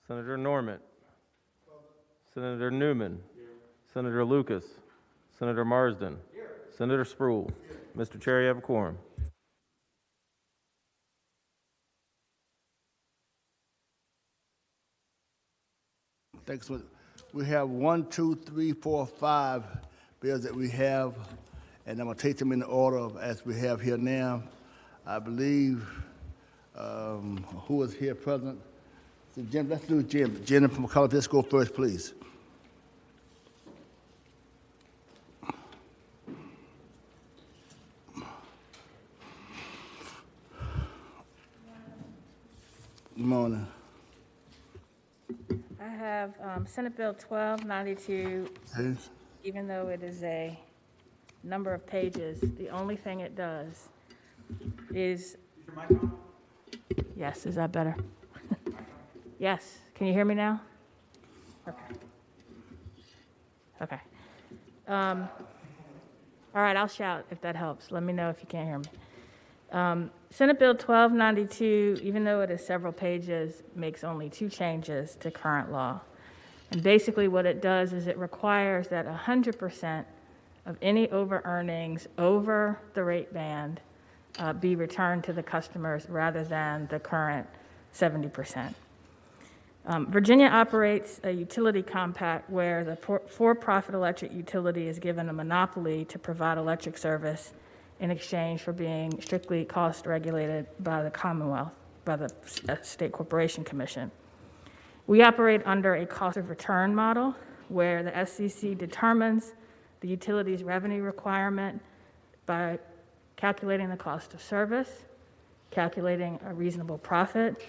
Senator Norman. Senator Newman. Senator Lucas. Senator Marsden. Senator Spruill. Mr. Chair, you have a quorum. Thanks. We have 1, 2, 3, 4, 5 bills that we have, and I'm going to take them in the order as we have here now. I believe, who is here present? So Jim, let's do Jim. Jennifer McCullough, let's go first, please. Good morning. I have Senate Bill 1292. Yes. Even though it is a number of pages, the only thing it does is... your mic on? Yes, is that better? Yes. Can you hear me now? Okay. Okay. All right, I'll shout if that helps. Let me know if you can't hear me. Senate Bill 1292, even though it is several pages, makes only 2 changes to current law. And basically what it does is it requires that 100% of any over-earnings over the rate band be returned to the customers rather than the current 70%. Virginia operates a utility compact where the for-profit electric utility is given a monopoly to provide electric service in exchange for being strictly cost regulated by the Commonwealth, by the State Corporation Commission. We operate under a cost of return model where the SCC determines the utility's revenue requirement by calculating the cost of service, calculating a reasonable profit.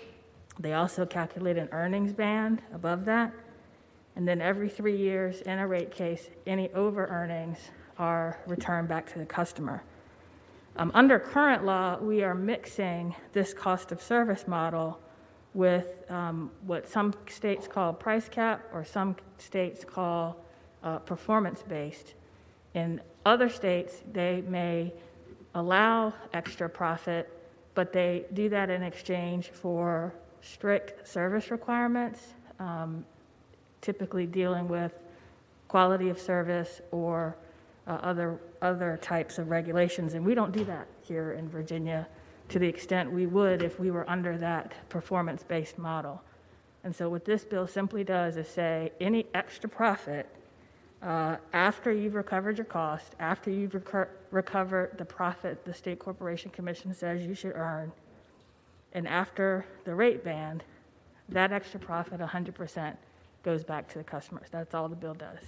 They also calculate an earnings band above that. And then every 3 years in a rate case, any over earnings are returned back to the customer. Under current law, we are mixing this cost of service model with what some states call price cap or some states call performance-based. In other states, they may allow extra profit, but they do that in exchange for strict service requirements, typically dealing with quality of service or other types of regulations. And we don't do that here in Virginia to the extent we would if we were under that performance-based model. And so what this bill simply does is say any extra profit after you've recovered your cost, after you've recovered the profit the State Corporation Commission says you should earn, and after the rate band, that extra profit, 100%, goes back to the customers. That's all the bill does.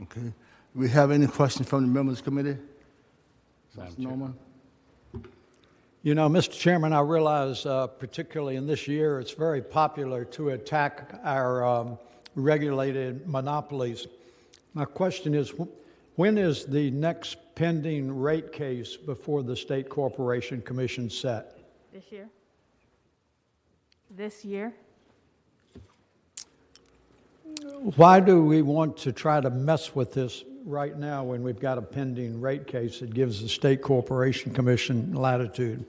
Okay. Do we have any questions from the members of the committee? Norman? You know, Mr. Chairman, I realize particularly in this year, it's very popular to attack our regulated monopolies. My question is, when is the next pending rate case before the State Corporation Commission set? This year. This year. Why do we want to try to mess with this right now when we've got a pending rate case that gives the State Corporation Commission latitude?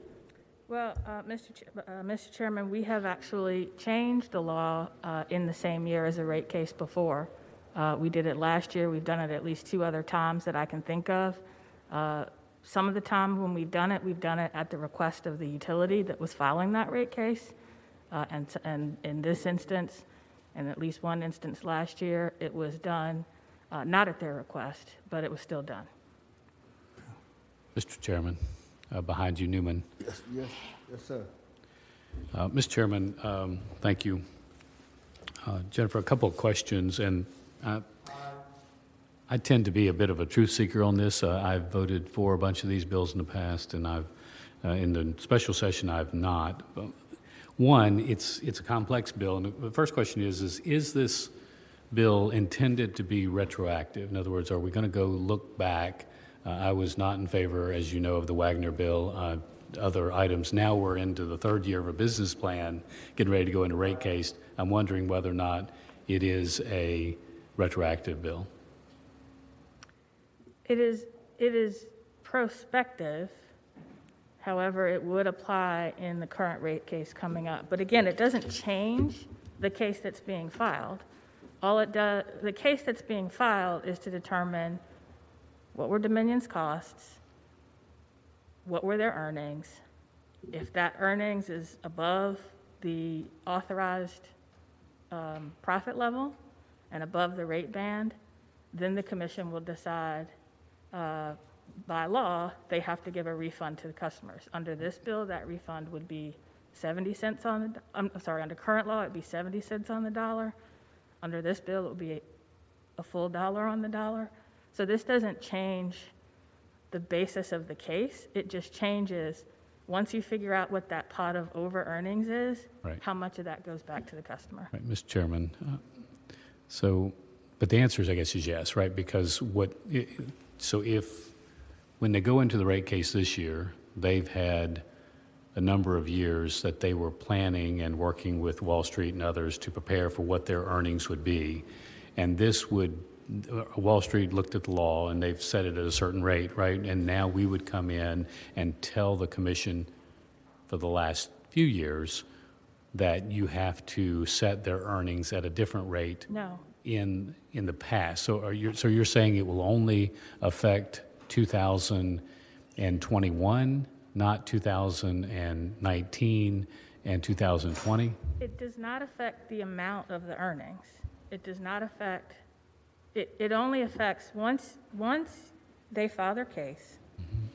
Well, Mr. Chairman, we have actually changed the law in the same year as a rate case before. We did it last year. We've done it at least 2 other times that I can think of. Some of the time when we've done it at the request of the utility that was filing that rate case. And in this instance, and at least one instance last year, it was done not at their request, but it was still done. Mr. Chairman, behind you, Newman. Yes, sir. Mr. Chairman, thank you. Jennifer, a couple of questions, and I tend to be a bit of a truth seeker on this. I've voted for a bunch of these bills in the past, and in the special session I've not. One, it's a complex bill, and the first question is this bill intended to be retroactive? In other words, are we going to go look back? I was not in favor, as you know, of the Wagner bill, other items. Now we're into the 3rd year of a business plan, getting ready to go into rate case. I'm wondering whether or not it is a retroactive bill. It is prospective. However, it would apply in the current rate case coming up. But again, it doesn't change the case that's being filed. All it does, the case that's being filed is to determine what were Dominion's costs, what were their earnings. If that earnings is above the authorized profit level and above the rate band, then the commission will decide, by law, they have to give a refund to the customers. Under this bill, that refund would be 70 cents on the, I'm sorry, under current law, it'd be 70 cents on the dollar. Under this bill, it would be a full dollar on the dollar. So this doesn't change the basis of the case. It just changes, once you figure out what that pot of over earnings is, Right. how much of that goes back to the customer. Right, Mr. Chairman. But the answer is, I guess, is yes, right? Because when they go into the rate case this year, they've had a number of years that they were planning and working with Wall Street and others to prepare for what their earnings would be. And Wall Street looked at the law and they've set it at a certain rate, right? And now we would come in and tell the commission for the last few years that you have to set their earnings at a different rate No. in the past. So you're saying it will only affect 2021, not 2019 and 2020? It does not affect the amount of the earnings. It does not affect, it only affects once they file their case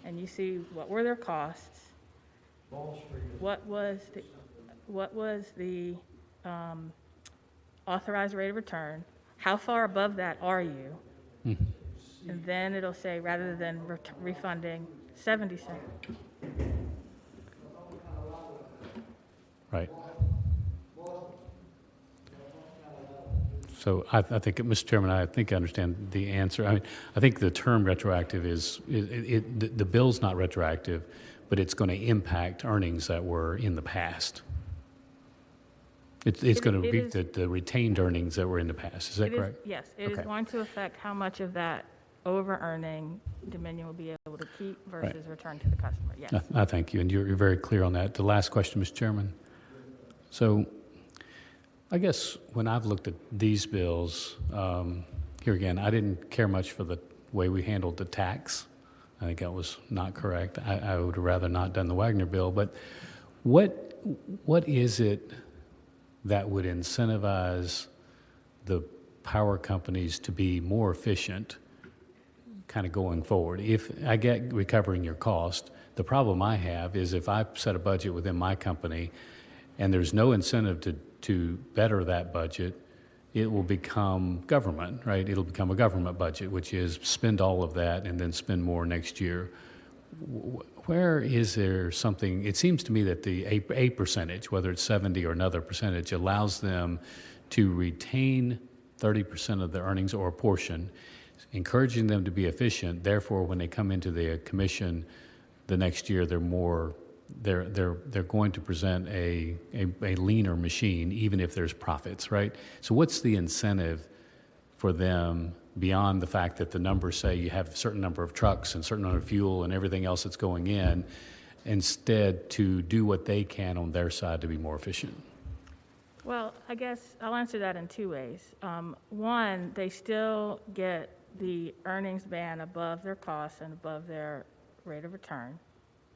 and you see what were their costs, what was the authorized rate of return, how far above that are you, and then it'll say, rather than refunding 70 cents. Right. So I think, Mr. Chairman, I think I understand the answer. I mean, I think the term retroactive the bill's not retroactive, but it's going to impact earnings that were in the past. It's going to be the retained earnings that were in the past. Is that correct? Yes, it is Okay. going to affect how much of that over-earning Dominion will be able to keep versus return to the customer, yes. I thank you, and you're very clear on that. The last question, Mr. Chairman. So I guess when I've looked at these bills, here again, I didn't care much for the way we handled the tax. I think that was not correct. I would have rather not done the Wagner bill. But what is it that would incentivize the power companies to be more efficient kind of going forward? If I get recovering your cost, the problem I have is if I set a budget within my company and there's no incentive to better that budget, it will become government, right? It'll become a government budget, which is spend all of that and then spend more next year. Where is there something, it seems to me that a percentage, whether it's 70 or another percentage, allows them to retain 30% of their earnings or a portion, encouraging them to be efficient. Therefore, when they come into the commission the next year, they're going to present a leaner machine, even if there's profits, right? So what's the incentive for them beyond the fact that the numbers say you have a certain number of trucks and a certain number of fuel and everything else that's going in, instead to do what they can on their side to be more efficient? Well, I guess I'll answer that in two ways. One, they still get the earnings band above their costs and above their rate of return.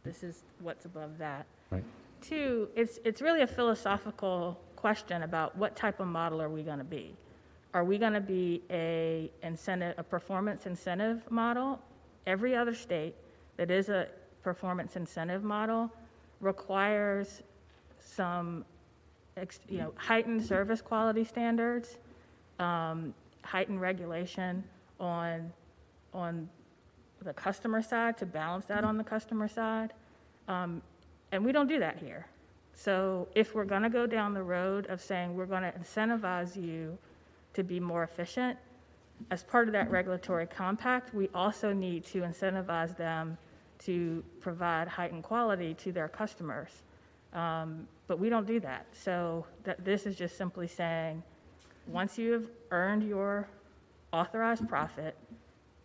This is what's above that. Right. Two, it's really a philosophical question about what type of model are we going to be. Are we going to be a performance incentive model? Every other state that is a performance incentive model requires some heightened service quality standards, heightened regulation on the customer side to balance that on the customer side. And we don't do that here. So if we're going to go down the road of saying we're going to incentivize you to be more efficient, as part of that regulatory compact, we also need to incentivize them to provide heightened quality to their customers. But we don't do that. So this is just simply saying, once you have earned your authorized profit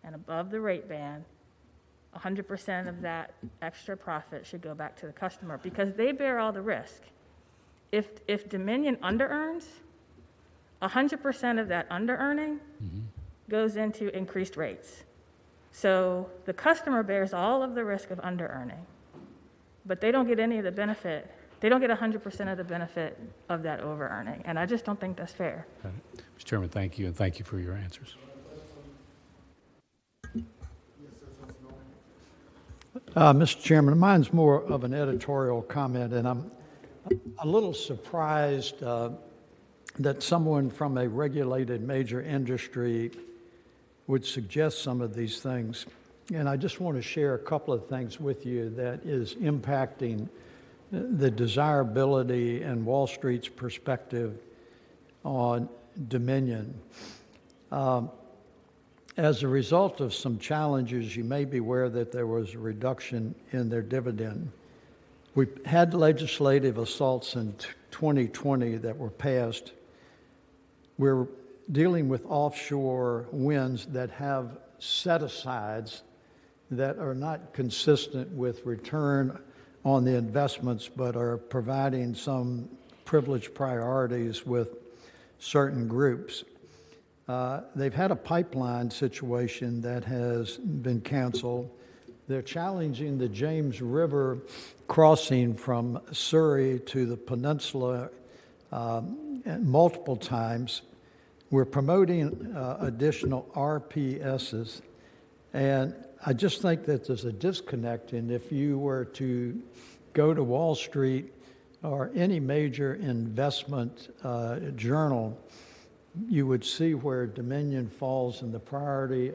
and above the rate band, 100% of that extra profit should go back to the customer because they bear all the risk. If Dominion under-earns, 100% of that under-earning goes into increased rates. So the customer bears all of the risk of under-earning, but they don't get any of the benefit. They don't get 100% of the benefit of that over-earning, and I just don't think that's fair. Got it. Mr. Chairman, thank you, and thank you for your answers. Mr. Chairman, mine's more of an editorial comment, and I'm a little surprised that someone from a regulated major industry would suggest some of these things. And I just want to share a couple of things with you that is impacting the desirability and Wall Street's perspective on Dominion. As a result of some challenges, you may be aware that there was a reduction in their dividend. We had legislative assaults in 2020 that were passed. We're dealing with offshore winds that have set-asides that are not consistent with return on the investments, but are providing some privileged priorities with certain groups. They've had a pipeline situation that has been canceled. They're challenging the James River crossing from Surrey to the peninsula multiple times. We're promoting additional RPSs, and I just think that there's a disconnect. And if you were to go to Wall Street or any major investment journal, you would see where Dominion falls in the priority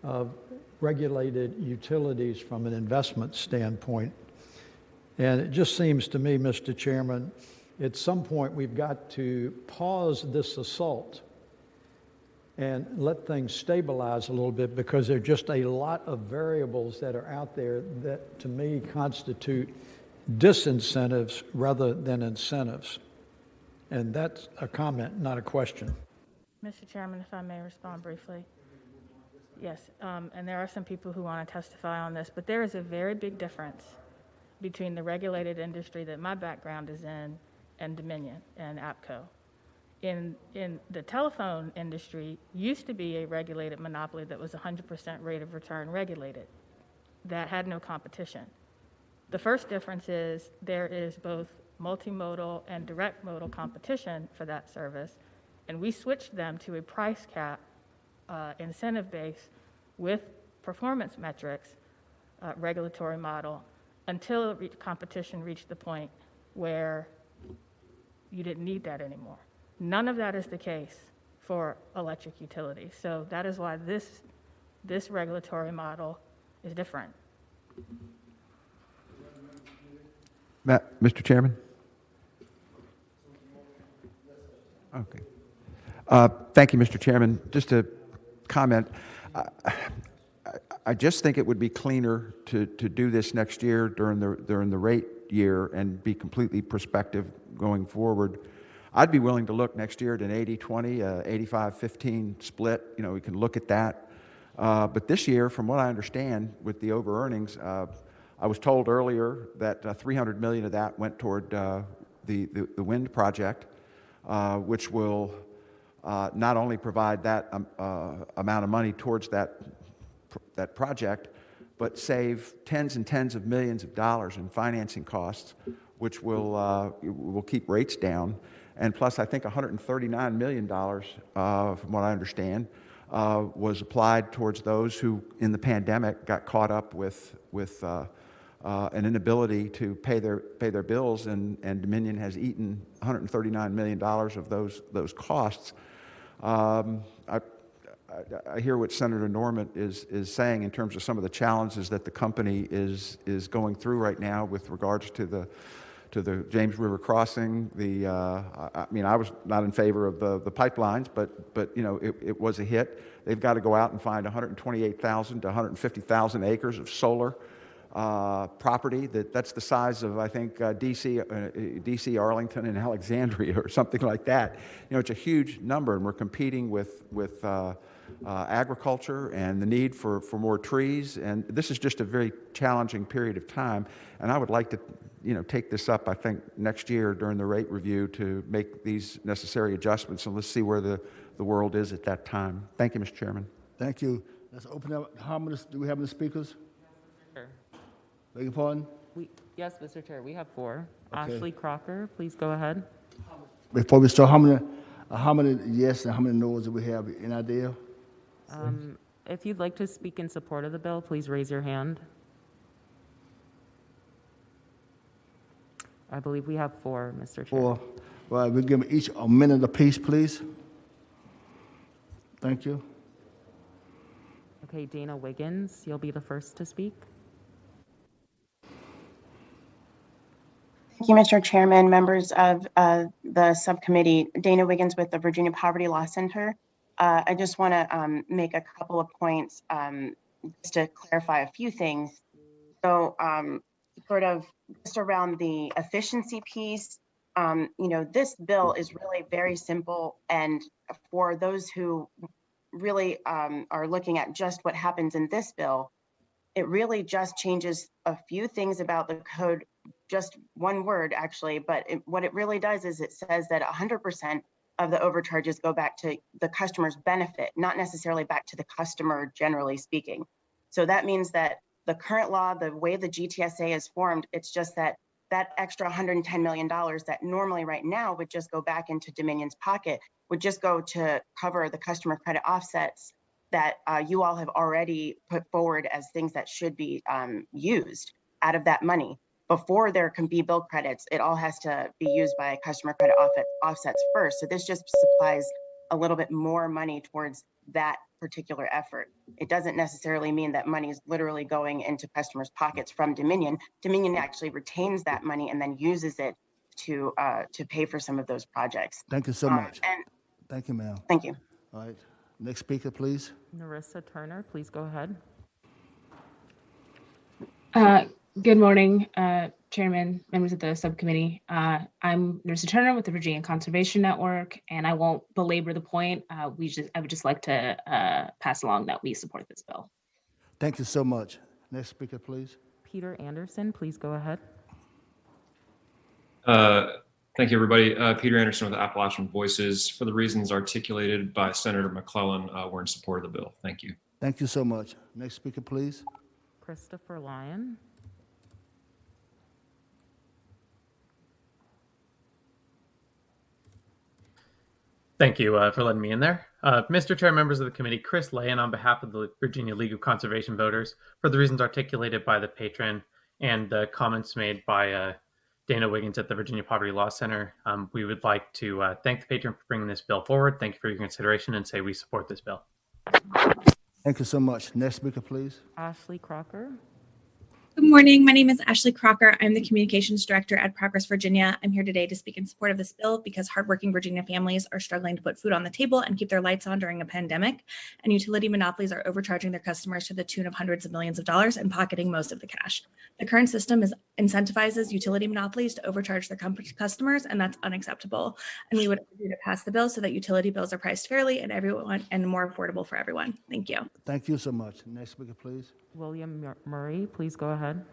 of regulated utilities from an investment standpoint. And it just seems to me, Mr. Chairman, at some point we've got to pause this assault and let things stabilize a little bit, because there are just a lot of variables that are out there that, to me, constitute disincentives rather than incentives. And that's a comment, not a question. Mr. Chairman, if I may respond briefly. Yes, and there are some people who want to testify on this, but there is a very big difference between the regulated industry that my background is in and Dominion and APCO. In the telephone industry, used to be a regulated monopoly that was 100% rate of return regulated, that had no competition. The first difference is there is both multimodal and direct modal competition for that service, and we switched them to a price cap incentive base with performance metrics regulatory model until competition reached the point where you didn't need that anymore. None of that is the case for electric utilities. So that is why this regulatory model is different. Mr. Chairman? Okay. Thank you, Mr. Chairman. Just a comment. I just think it would be cleaner to do this next year during the rate year and be completely prospective going forward. I'd be willing to look next year at an 80-20, 85-15 split. You know, we can look at that. But this year, from what I understand, with the over-earnings, I was told earlier that $300 million of that went toward the wind project, which will not only provide that amount of money towards that project, but save tens and tens of millions of dollars in financing costs, which will keep rates down. And plus, I think $139 million, from what I understand, was applied towards those who, in the pandemic, got caught up with an inability to pay their bills, and Dominion has eaten $139 million of those costs. I hear what Senator Norman is saying in terms of some of the challenges that the company is going through right now with regards to the James River crossing. I mean, I was not in favor of the pipelines, but you know, it was a hit. They've got to go out and find 128,000 to 150,000 acres of solar property. That's the size of, I think, DC, Arlington, and Alexandria, or something like that. You know, it's a huge number, and we're competing with agriculture and the need for more trees. And this is just a very challenging period of time. And I would like to take this up, I think, next year during the rate review to make these necessary adjustments, and let's see where the world is at that time. Thank you, Mr. Chairman. Thank you. Let's open up. How many, do we have any speakers? Sure. Beg your pardon? Yes, Mr. Chair, we have 4. Okay. Ashley Crocker, please go ahead. Before we start, how many yes and how many no's do we have? Any idea? If you'd like to speak in support of the bill, please raise your hand. I believe we have 4, Mr. Chair. 4. Well, we'll give each a minute apiece, please. Thank you. Okay, Dana Wiggins, you'll be the first to speak. Thank you, Mr. Chairman, members of the subcommittee. Dana Wiggins with the Virginia Poverty Law Center. I just want to make a couple of points just to clarify a few things. So sort of just around the efficiency piece, this bill is really very simple. And for those who really are looking at just what happens in this bill, it really just changes a few things about the code, just one word actually, but what it really does is it says that 100% of the overcharges go back to the customer's benefit, not necessarily back to the customer, generally speaking. So that means that the current law, the way the GTSA is formed, it's just that extra $110 million that normally right now would just go back into Dominion's pocket would just go to cover the customer credit offsets that you all have already put forward as things that should be used out of that money. Before there can be bill credits, it all has to be used by customer credit offsets first. So this just supplies a little bit more money towards that particular effort. It doesn't necessarily mean that money is literally going into customers' pockets from Dominion. Dominion actually retains that money and then uses it to pay for some of those projects. Thank you so much. And Thank you, ma'am. thank you. All right. Next speaker, please. Narissa Turner, please go ahead. Good morning, Chairman, members of the subcommittee. I'm Narissa Turner with the Virginia Conservation Network, and I won't belabor the point. I would just like to pass along that we support this bill. Thank you so much. Next speaker, please. Peter Anderson, please go ahead. Thank you, everybody. Peter Anderson with Appalachian Voices. For the reasons articulated by Senator McClellan, we're in support of the bill. Thank you. Thank you so much. Next speaker, please. Christopher Lyon. Thank you for letting me in there. Mr. Chair, members of the committee, Chris Lyon on behalf of the Virginia League of Conservation Voters, for the reasons articulated by the patron and the comments made by Dana Wiggins at the Virginia Poverty Law Center, we would like to thank the patron for bringing this bill forward. Thank you for your consideration and say we support this bill. Thank you so much. Next speaker, please. Ashley Crocker. Good morning. My name is Ashley Crocker. I'm the Communications Director at Progress Virginia. I'm here today to speak in support of this bill because hardworking Virginia families are struggling to put food on the table and keep their lights on during a pandemic, and utility monopolies are overcharging their customers to the tune of hundreds of millions of dollars and pocketing most of the cash. The current system incentivizes utility monopolies to overcharge their customers, and that's unacceptable. And we would urge you to pass the bill so that utility bills are priced fairly and more affordable for everyone. Thank you. Thank you so much. Next speaker, please. William Murray, please go ahead.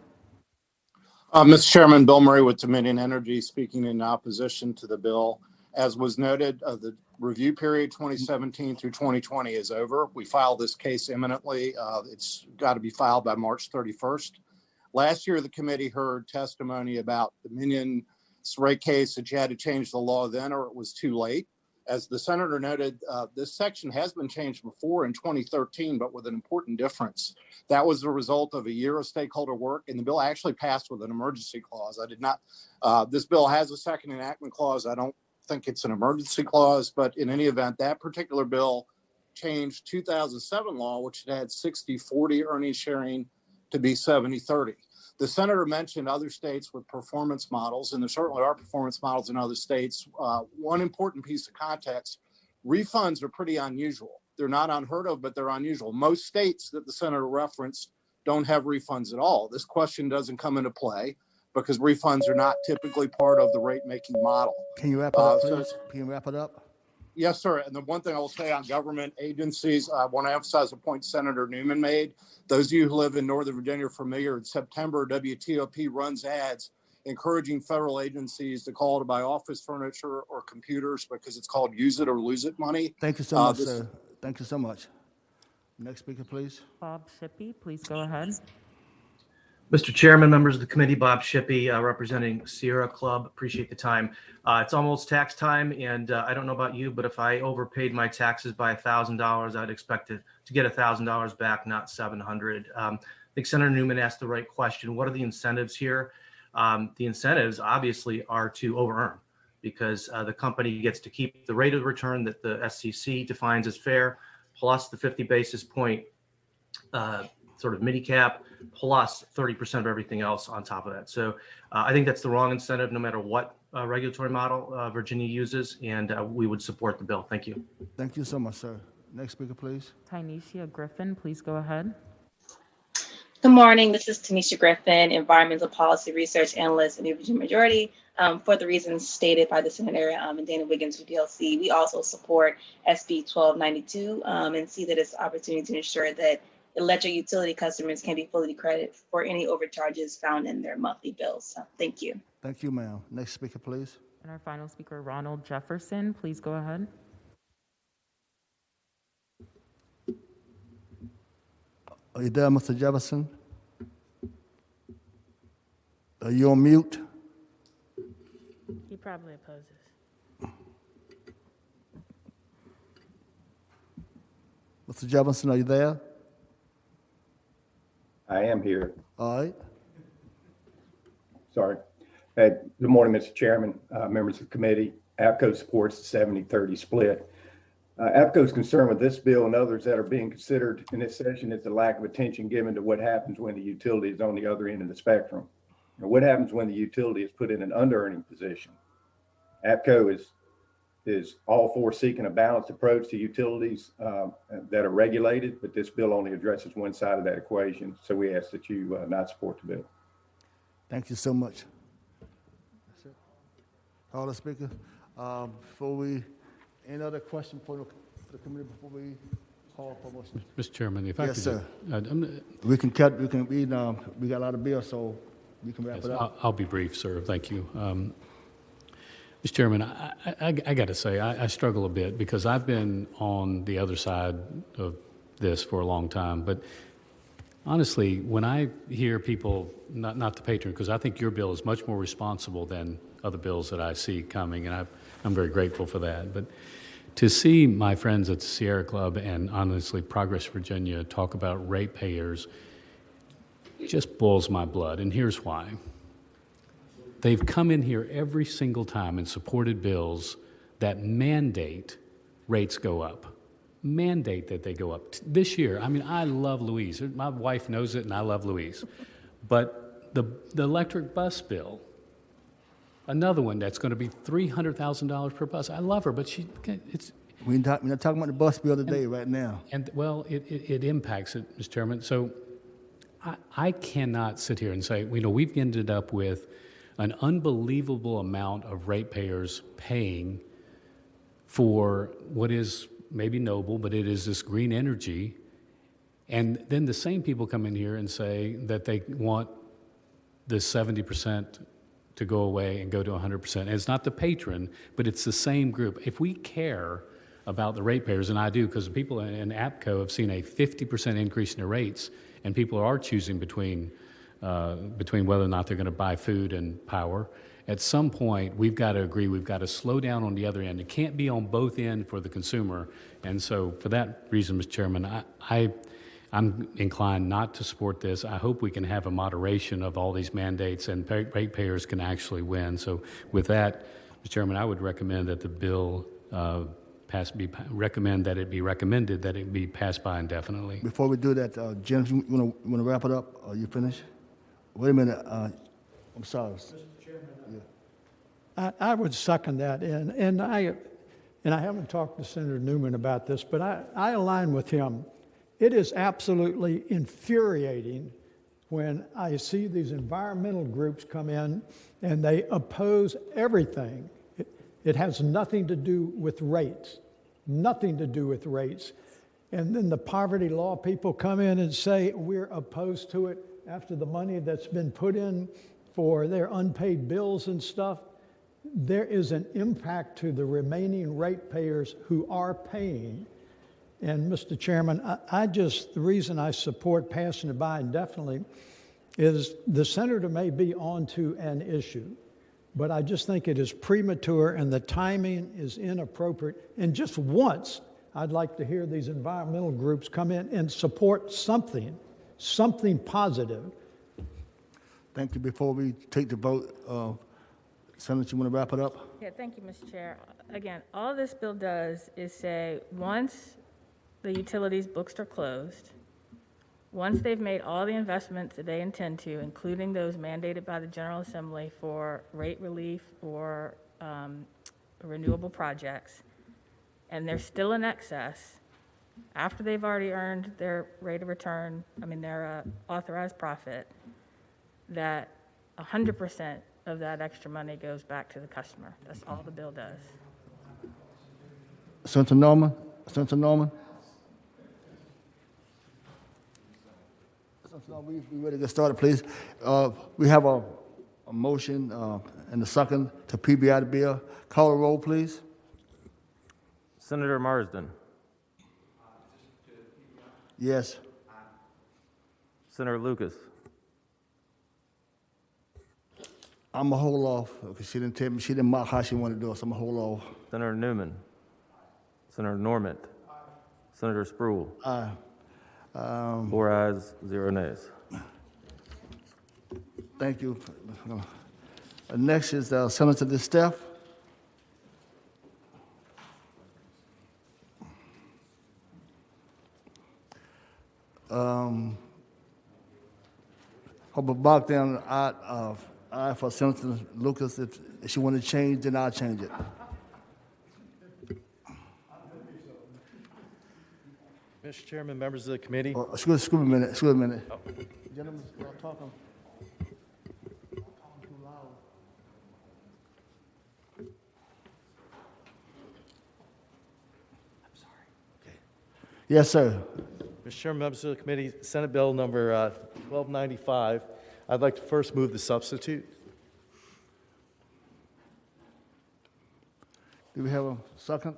Mr. Chairman, Bill Murray with Dominion Energy speaking in opposition to the bill. As was noted, the review period 2017 through 2020 is over. We filed this case imminently. It's got to be filed by March 31st. Last year, the committee heard testimony about Dominion's rate case that you had to change the law then or it was too late. As the senator noted, this section has been changed before in 2013, but with an important difference. That was the result of a year of stakeholder work, and the bill actually passed with an emergency clause. This bill has a second enactment clause. I don't think it's an emergency clause, but in any event, that particular bill changed 2007 law, which had 60-40 earnings sharing to be 70-30. The senator mentioned other states with performance models, and there certainly are performance models in other states. One important piece of context, refunds are pretty unusual. They're not unheard of, but they're unusual. Most states that the senator referenced don't have refunds at all. This question doesn't come into play because refunds are not typically part of the rate-making model. Can you wrap it up, please? Can you wrap it up? Yes, sir. And the one thing I will say on government agencies, I want to emphasize a point Senator Newman made. Those of you who live in Northern Virginia are familiar. In September, WTOP runs ads encouraging federal agencies to call to buy office furniture or computers because it's called use it or lose it money. Thank you so much, sir. Thank you so much. Next speaker, please. Bob Shippey, please go ahead. Mr. Chairman, members of the committee, Bob Shippey, representing Sierra Club. Appreciate the time. It's almost tax time, and I don't know about you, but if I overpaid my taxes by $1,000, I'd expect to get $1,000 back, not $700. I think Senator Newman asked the right question. What are the incentives here? The incentives, obviously, are to over-earn because the company gets to keep the rate of return that the SEC defines as fair, plus the 50 basis point sort of mini cap, plus 30% of everything else on top of that. So I think that's the wrong incentive, no matter what regulatory model Virginia uses, and we would support the bill. Thank you. Thank you so much, sir. Next speaker, please. Tynesia Griffin, please go ahead. Good morning. This is Tanisha Griffin, Environmental Policy Research Analyst in the Virginia Majority. For the reasons stated by the Senator and Dana Wiggins with PLC, we also support SB 1292 and see that it's an opportunity to ensure that electric utility customers can be fully credited for any overcharges found in their monthly bills. So, thank you. Thank you, ma'am. Next speaker, please. And our final speaker, Ronald Jefferson, please go ahead. Are you there, Mr. Jefferson? Are you on mute? He probably opposes. Mr. Jefferson, are you there? I am here. All right. Sorry. Good morning, Mr. Chairman, members of the committee. APCO supports the 70-30 split. APCO's concern with this bill and others that are being considered in this session is the lack of attention given to what happens when the utility is on the other end of the spectrum. And what happens when the utility is put in an under-earning position? APCO is all for seeking a balanced approach to utilities that are regulated, but this bill only addresses one side of that equation. So we ask that you not support the bill. Thank you so much. That's it. All the speaker. Before we, any other question for the committee before we call for motion? Mr. Chairman, if I yes, could. Sir. We can cut. We can read. We got a lot of bills, so we can wrap it up. I'll be brief, sir. Thank you. Mr. Chairman, I got to say, I struggle a bit because I've been on the other side of this for a long time. But honestly, when I hear people, not the patron, because I think your bill is much more responsible than other bills that I see coming, and I'm very grateful for that. But to see my friends at the Sierra Club and honestly Progress Virginia talk about ratepayers just boils my blood, and here's why. They've come in here every single time and supported bills that mandate rates go up. Mandate that they go up. This year, I mean, I love Louise. My wife knows it, and I love Louise. But the electric bus bill, another one that's going to be $300,000 per bus. I love her, but we're not talking about the bus bill today, right now. And well, it impacts it, Mr. Chairman. So I cannot sit here and say, we've ended up with an unbelievable amount of ratepayers paying for what is maybe noble, but it is this green energy. And then the same people come in here and say that they want the 70% to go away and go to 100%. And it's not the patron, but it's the same group. If we care about the ratepayers, and I do, because the people in APCO have seen a 50% increase in their rates, and people are choosing between whether or not they're going to buy food and power. At some point, we've got to agree, we've got to slow down on the other end. It can't be on both ends for the consumer. And so for that reason, Mr. Chairman, I'm inclined not to support this. I hope we can have a moderation of all these mandates and ratepayers can actually win. So with that, Mr. Chairman, I would recommend that the bill recommended that it be passed by indefinitely. Before we do that, Jim, you want to wrap it up? Are you finished? Wait a minute. I'm sorry. Mr. Chairman. Yeah. I would second that, and I haven't talked to Senator Newman about this, but I align with him. It is absolutely infuriating when I see these environmental groups come in and they oppose everything. It has nothing to do with rates, nothing to do with rates. And then the poverty law people come in and say we're opposed to it after the money that's been put in for their unpaid bills and stuff, there is an impact to the remaining ratepayers who are paying. And Mr. Chairman, the reason I support passing it by indefinitely is the senator may be onto an issue, but I just think it is premature and the timing is inappropriate. And just once, I'd like to hear these environmental groups come in and support something positive. Thank you. Before we take the vote, Senator, you want to wrap it up? Yeah, thank you, Mr. Chair. Again, all this bill does is say, once the utilities books are closed, once they've made all the investments that they intend to, including those mandated by the General Assembly for rate relief or renewable projects, and they're still in excess, after they've already earned their rate of return, their authorized profit, that 100% of that extra money goes back to the customer. That's all the bill does. Senator Norman? Senator Norman? We ready to get started, please. We have a motion and a second to PBI the bill. Call the roll, please. Senator Marsden. Yes. Senator Lucas. I'm going to hold off because she didn't tell me, she didn't mark how she wanted to do it, so I'm going to hold off. Senator Newman. Senator Normant. Senator Spruill. Aye. 4 ayes, 0 nays. Thank you. Next is Senator DeSteph. Hope a box down aye for Senator Lucas. If she want to change, then I'll change it. Mr. Chairman, members of the committee. Excuse me a minute. Excuse me a minute. Gentlemen, stop talking. Yes, sir. Mr. Chairman, members of the committee, Senate Bill number 1295. I'd like to first move the substitute. Do we have a second?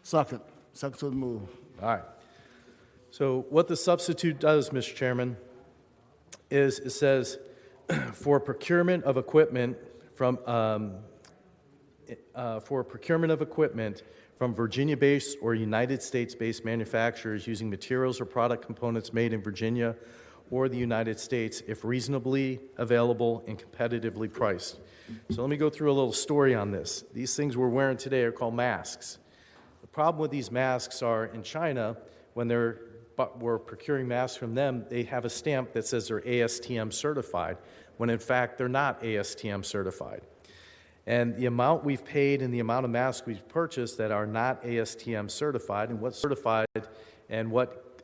Second. Second to the move. All right. So what the substitute does, Mr. Chairman, is it says for procurement of equipment from Virginia-based or United States-based manufacturers using materials or product components made in Virginia or the United States if reasonably available and competitively priced. So let me go through a little story on this. These things we're wearing today are called masks. The problem with these masks are in China, when we're procuring masks from them, they have a stamp that says they're ASTM certified, when in fact they're not ASTM certified. And the amount we've paid and the amount of masks we've purchased that are not ASTM certified, and what's certified and what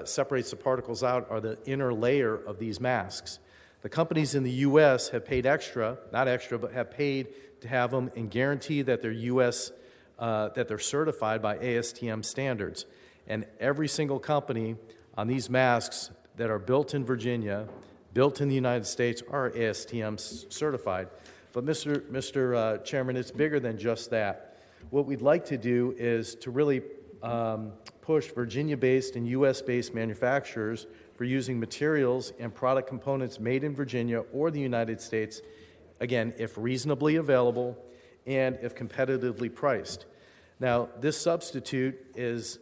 separates the particles out are the inner layer of these masks. The companies in the U.S. have paid extra, not extra, but have paid to have them and guarantee that they're U.S. That they're certified by ASTM standards. And every single company on these masks that are built in Virginia, built in the United States, are ASTM certified. But Mr. Chairman, it's bigger than just that. What we'd like to do is to really push Virginia-based and U.S.-based manufacturers for using materials and product components made in Virginia or the United States, again, if reasonably available and if competitively priced. Now, this substitute is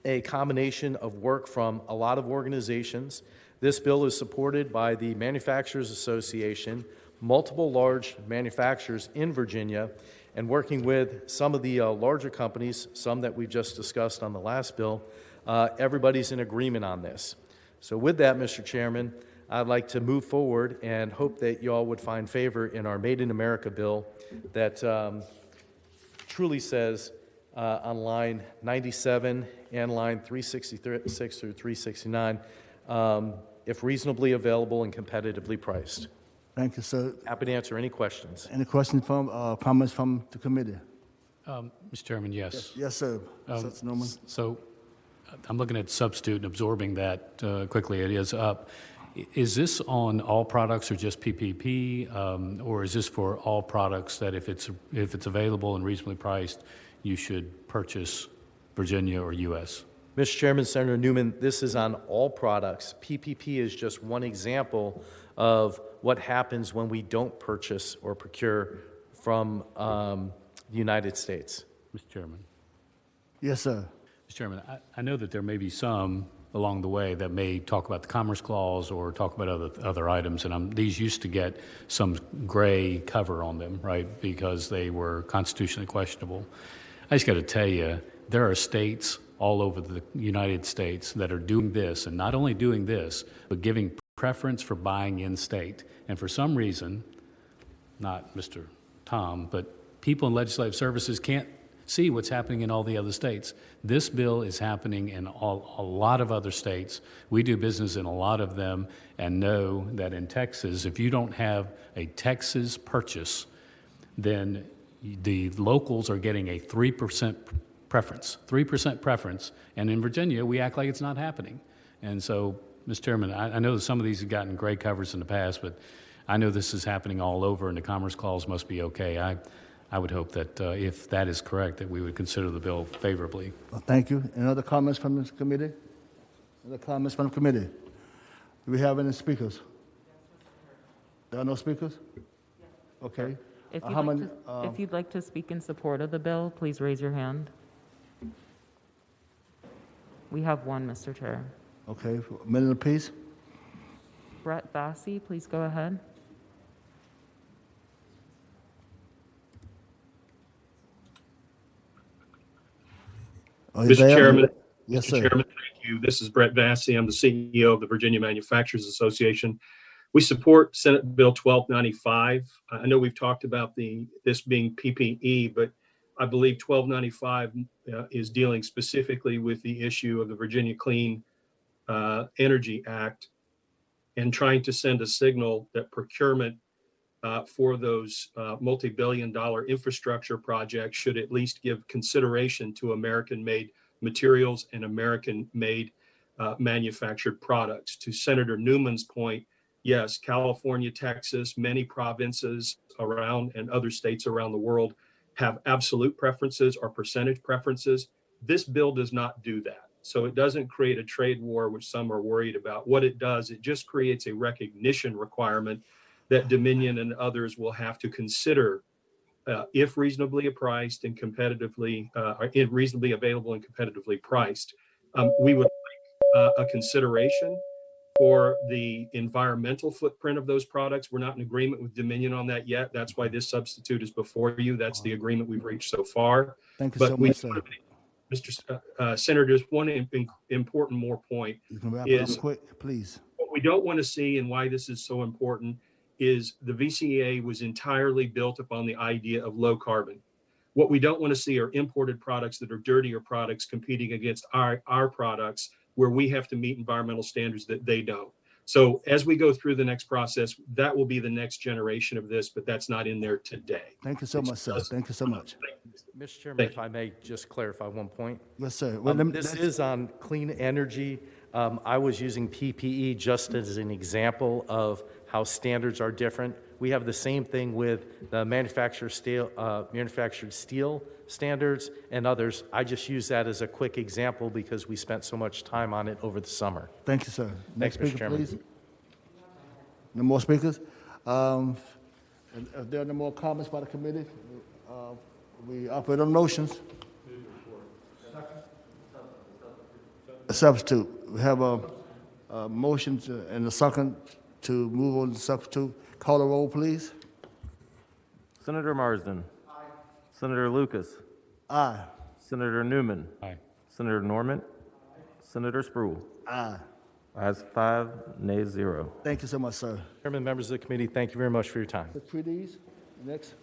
a combination of work from a lot of organizations. This bill is supported by the Manufacturers Association, multiple large manufacturers in Virginia, and working with some of the larger companies, some that we've just discussed on the last bill. Everybody's in agreement on this. So with that, Mr. Chairman, I'd like to move forward and hope that you all would find favor in our Made in America bill that truly says on line 97 and line 366 through 369, if reasonably available and competitively priced. Thank you, sir. Happy to answer any questions. Any questions from, comments from the committee? Mr. Chairman, yes. Yes, sir. Senator Norman. So I'm looking at substitute and absorbing that quickly. It is up. Is this on all products or just PPP, or is this for all products that if it's available and reasonably priced, you should purchase Virginia or U.S.? Mr. Chairman, Senator Newman, this is on all products. PPP is just one example of what happens when we don't purchase or procure from the United States. Mr. Chairman. Yes, sir. Mr. Chairman, I know that there may be some along the way that may talk about the Commerce Clause or talk about other items, and these used to get some gray cover on them, right, because they were constitutionally questionable. I just got to tell you, there are states all over the United States that are doing this, and not only doing this, but giving preference for buying in-state. And for some reason, not Mr. Tom, but people in legislative services can't see what's happening in all the other states. This bill is happening in a lot of other states. We do business in a lot of them and know that in Texas, if you don't have a Texas purchase, then the locals are getting a 3% preference, 3% preference, and in Virginia, we act like it's not happening. And so, Mr. Chairman, I know that some of these have gotten gray covers in the past, but I know this is happening all over, and the Commerce Clause must be okay. I would hope that if that is correct, that we would consider the bill favorably. Well, thank you. Any other comments from this committee? Other comments from the committee? Do we have any speakers? There are no speakers? Okay. If How many? if you'd like to speak in support of the bill, please raise your hand. We have one, Mr. Chair. Okay, a minute apiece. Brett Bassey, please go ahead. Mr. Chairman, yes, Mr. sir. Chairman, thank you. This is Brett Vassey. I'm the CEO of the Virginia Manufacturers Association. We support Senate Bill 1295. I know we've talked about this being PPE, but I believe 1295 is dealing specifically with the issue of the Virginia Clean Energy Act and trying to send a signal that procurement for those multi-billion-dollar infrastructure projects should at least give consideration to American-made materials and American-made manufactured products. To Senator Newman's point, yes, California, Texas, many provinces around and other states around the world have absolute preferences or percentage preferences. This bill does not do that. So it doesn't create a trade war, which some are worried about. What it does, it just creates a recognition requirement that Dominion and others will have to consider if reasonably priced and competitively, reasonably available and competitively priced. We would like a consideration for the environmental footprint of those products. We're not in agreement with Dominion on that yet. That's why this substitute is before you. That's the agreement we've reached so far. Thank you But so much, sir. Mr. Senator, just one important more point You can wrap it is up quick, please. what we don't want to see and why this is so important is the VCA was entirely built upon the idea of low carbon. What we don't want to see are imported products that are dirtier products competing against our products where we have to meet environmental standards that they don't. So as we go through the next process, that will be the next generation of this, but that's not in there today. Thank you so much, sir. Thank you so much. Mr. Chairman, if I may just clarify one point. Yes, sir. This is on clean energy. I was using PPE just as an example of how standards are different. We have the same thing with the manufactured steel standards and others. I just use that as a quick example because we spent so much time on it over the summer. Thank you, sir. Next Thanks, Mr. speaker, Chairman. please. No more speakers? If there are no more comments by the committee, we operate on motions. A substitute. We have a motion and a second to move on to substitute. Call the roll, please. Senator Marsden. Aye. Senator Lucas. Aye. Senator Newman. Aye. Senator Norman. Aye. Senator Spruill. Aye. Ayes 5, nays 0. Thank you so much, sir. Chairman, members of the committee, thank you very much for your time. The treaties, next.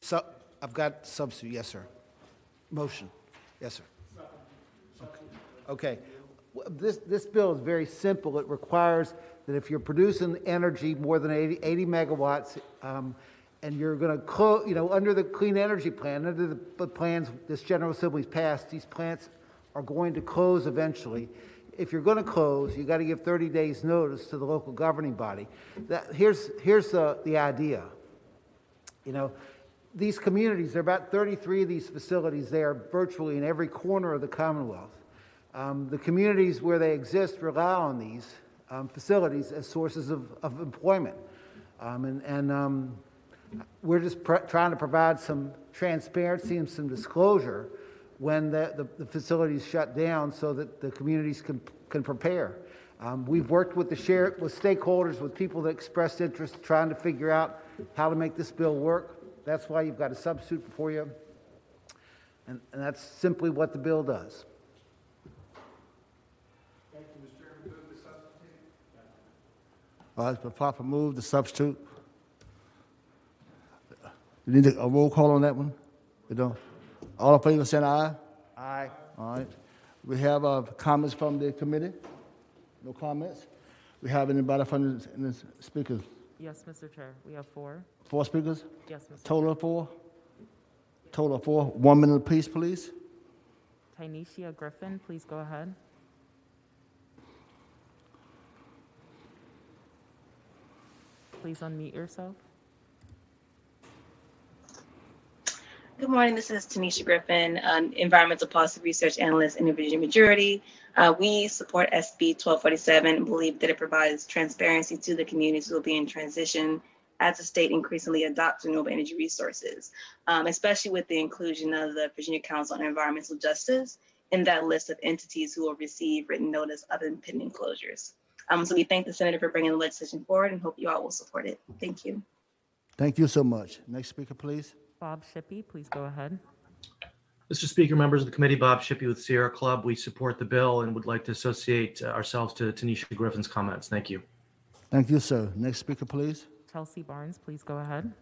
So, I've got substitute, yes, sir. Motion, yes, sir. Okay. This bill is very simple. It requires that if you're producing energy more than 80 megawatts, and you're going to under the clean energy plan, under the plans this General Assembly's passed, these plants are going to close eventually. If you're going to close, you got to give 30 days notice to the local governing body. Here's the idea. These communities, there are about 33 of these facilities there virtually in every corner of the Commonwealth. The communities where they exist rely on these facilities as sources of employment. We're just trying to provide some transparency and some disclosure when the facilities shut down so that the communities can prepare. We've worked with with stakeholders, with people that expressed interest, trying to figure out how to make this bill work. That's why you've got a substitute before you. And that's simply what the bill does. Thank you, Mr. Chairman. Move the substitute. All right, it's been properly moved, the substitute. You need a roll call on that one? You don't? All in favor, say aye. Aye. All right. We have comments from the committee? No comments? We have anybody from the speakers? Yes, Mr. Chair. We have 4. 4 speakers? Yes, Mr. Total of 4? Total of 4. 1 minute apiece, please. Tynesia Griffin, please go ahead. Please unmute yourself. Good morning. This is Tanisha Griffin, an environmental policy research analyst in the Virginia Majority. We support SB 1247 and believe that it provides transparency to the communities who will be in transition as the state increasingly adopts renewable energy resources, especially with the inclusion of the Virginia Council on Environmental Justice in that list of entities who will receive written notice of impending closures. So we thank the Senator for bringing the legislation forward and hope you all will support it. Thank you. Thank you so much. Next speaker, please. Bob Shippey, please go ahead. Mr. Speaker, members of the committee, Bob Shippey with Sierra Club. We support the bill and would like to associate ourselves to Tanisha Griffin's comments. Thank you. Thank you, sir. Next speaker, please. Chelsea Barnes, please go ahead.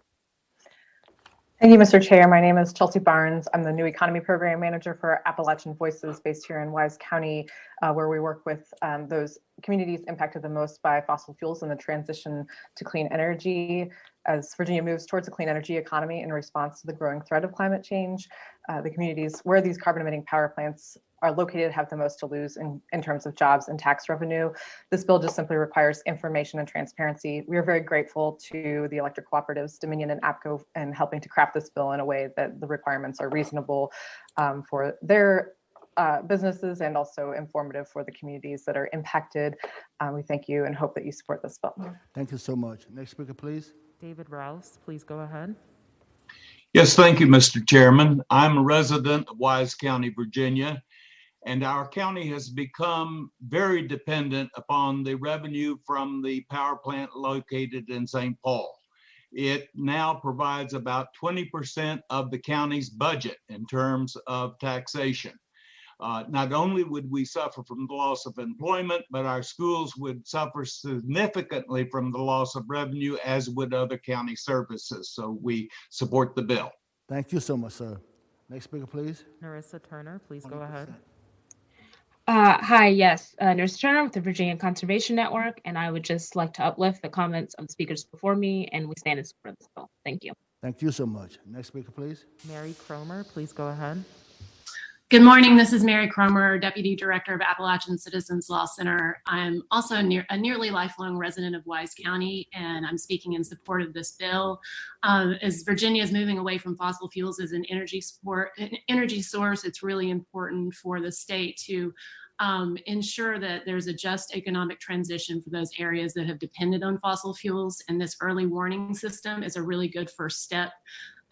Thank you, Mr. Chair. My name is Chelsea Barnes. I'm the New Economy Program Manager for Appalachian Voices based here in Wise County, where we work with those communities impacted the most by fossil fuels and the transition to clean energy. As Virginia moves towards a clean energy economy in response to the growing threat of climate change, the communities where these carbon emitting power plants are located have the most to lose in terms of jobs and tax revenue. This bill just simply requires information and transparency. We are very grateful to the electric cooperatives, Dominion and APCO, in helping to craft this bill in a way that the requirements are reasonable for their businesses and also informative for the communities that are impacted. We thank you and hope that you support this bill. Thank you so much. Next speaker, please. David Rouse, please go ahead. Yes, thank you, Mr. Chairman. I'm a resident of Wise County, Virginia, and our county has become very dependent upon the revenue from the power plant located in St. Paul. It now provides about 20% of the county's budget in terms of taxation. Not only would we suffer from the loss of employment, but our schools would suffer significantly from the loss of revenue, as would other county services. So we support the bill. Thank you so much, sir. Next speaker, please. Narissa Turner, please go ahead. Hi, yes, Nurse Turner with the Virginia Conservation Network, and I would just like to uplift the comments of the speakers before me, and we stand in support of this bill. Thank you. Thank you so much. Next speaker, please. Mary Cromer, please go ahead. Good morning. This is Mary Cromer, Deputy Director of Appalachian Citizens Law Center. I'm also a nearly lifelong resident of Wise County, and I'm speaking in support of this bill. As Virginia is moving away from fossil fuels as an energy source, it's really important for the state to ensure that there's a just economic transition for those areas that have depended on fossil fuels, and this early warning system is a really good first step.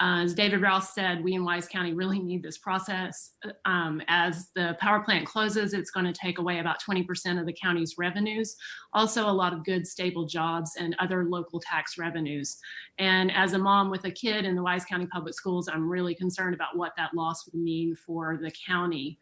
As David Rouse said, we in Wise County really need this process. As the power plant closes, it's going to take away about 20% of the county's revenues, also a lot of good, stable jobs and other local tax revenues. And as a mom with a kid in the Wise County Public Schools, I'm really concerned about what that loss would mean for the county.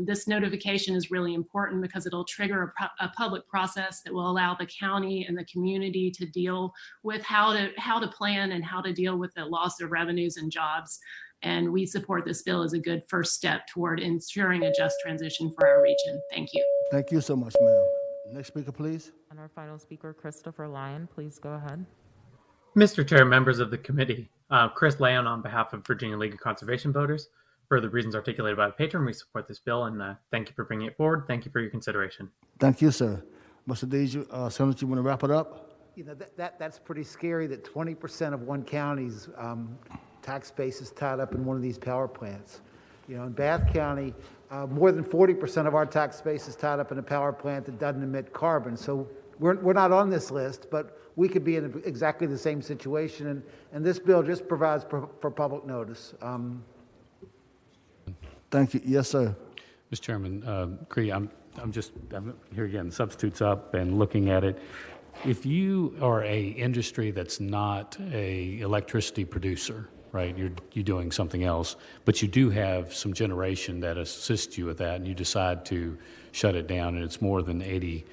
This notification is really important because it'll trigger a public process that will allow the county and the community to deal with how to plan and how to deal with the loss of revenues and jobs. And we support this bill as a good first step toward ensuring a just transition for our region. Thank you. Thank you so much, ma'am. Next speaker, please. And our final speaker, Christopher Lyon, please go ahead. Mr. Chair, members of the committee, Chris Lyon on behalf of Virginia League of Conservation Voters. For the reasons articulated by the patron, we support this bill, and thank you for bringing it forward. Thank you for your consideration. Thank you, sir. Mr. Dees, Senator, you want to wrap it up? You know, that's pretty scary that 20% of one county's tax base is tied up in one of these power plants. You know, in Bath County, more than 40% of our tax base is tied up in a power plant that doesn't emit carbon. So we're not on this list, but we could be in exactly the same situation. And this bill just provides for public notice. Thank you. Yes, sir. Mr. Chairman, Cree, I'm here again, substitutes up and looking at it. If you are a industry that's not a electricity producer, right, you're doing something else, but you do have some generation that assists you with that, and you decide to shut it down, and it's more than 80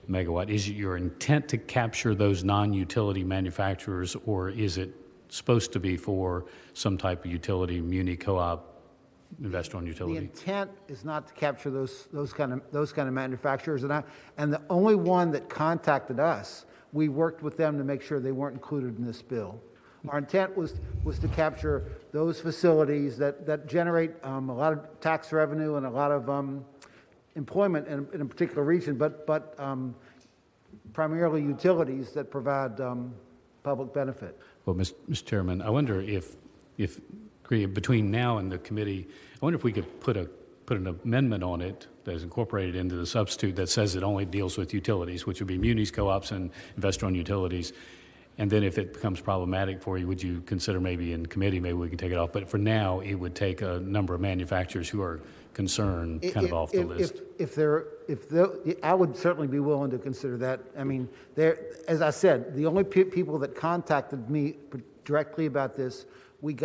megawatt. Is it your intent to capture those non-utility manufacturers, or is it supposed to be for some type of utility, muni co-op, investor-owned utility? The intent is not to capture those kind of manufacturers, and the only one that contacted us, we worked with them to make sure they weren't included in this bill. Our intent was to capture those facilities that generate a lot of tax revenue and a lot of employment in a particular region, but primarily utilities that provide public benefit. Well, Mr. Chairman, I wonder if between now and the committee, I wonder if we could put an amendment on it that is incorporated into the substitute that says it only deals with utilities, which would be munis, co-ops, and investor-owned utilities. And then if it becomes problematic for you, would you consider maybe in committee, maybe we can take it off? But for now, it would take a number of manufacturers who are concerned kind of off the list. I would certainly be willing to consider that. I mean, as I said, the only people that contacted me directly about this, we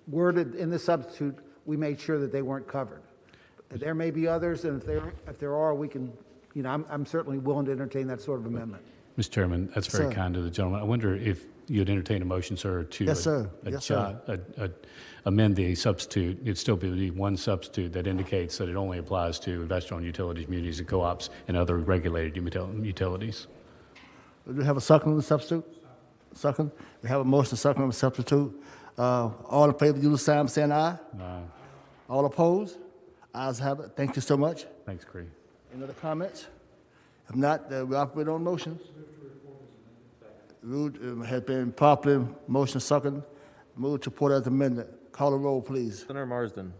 worded in the substitute, we made sure that they weren't covered. There may be others, and if there are, we can, you know, I'm certainly willing to entertain that sort of amendment. Mr. Chairman, that's very kind of the gentleman. I wonder if you'd entertain a motion, sir, to Yes, sir. amend the substitute. It'd still be one substitute that indicates that it only applies to investor-owned utilities, munis, and co-ops, and other regulated utilities. Do we have a second on the substitute? Second. We have a motion second on the substitute. All in favor, use the sign saying aye. Aye. All opposed? Ayes have it. Thank you so much. Thanks, Cree. Any other comments? If not, we operate on motion. Ruled has been properly motion second. Move to put as amended. Call the roll, please. Senator Marsden.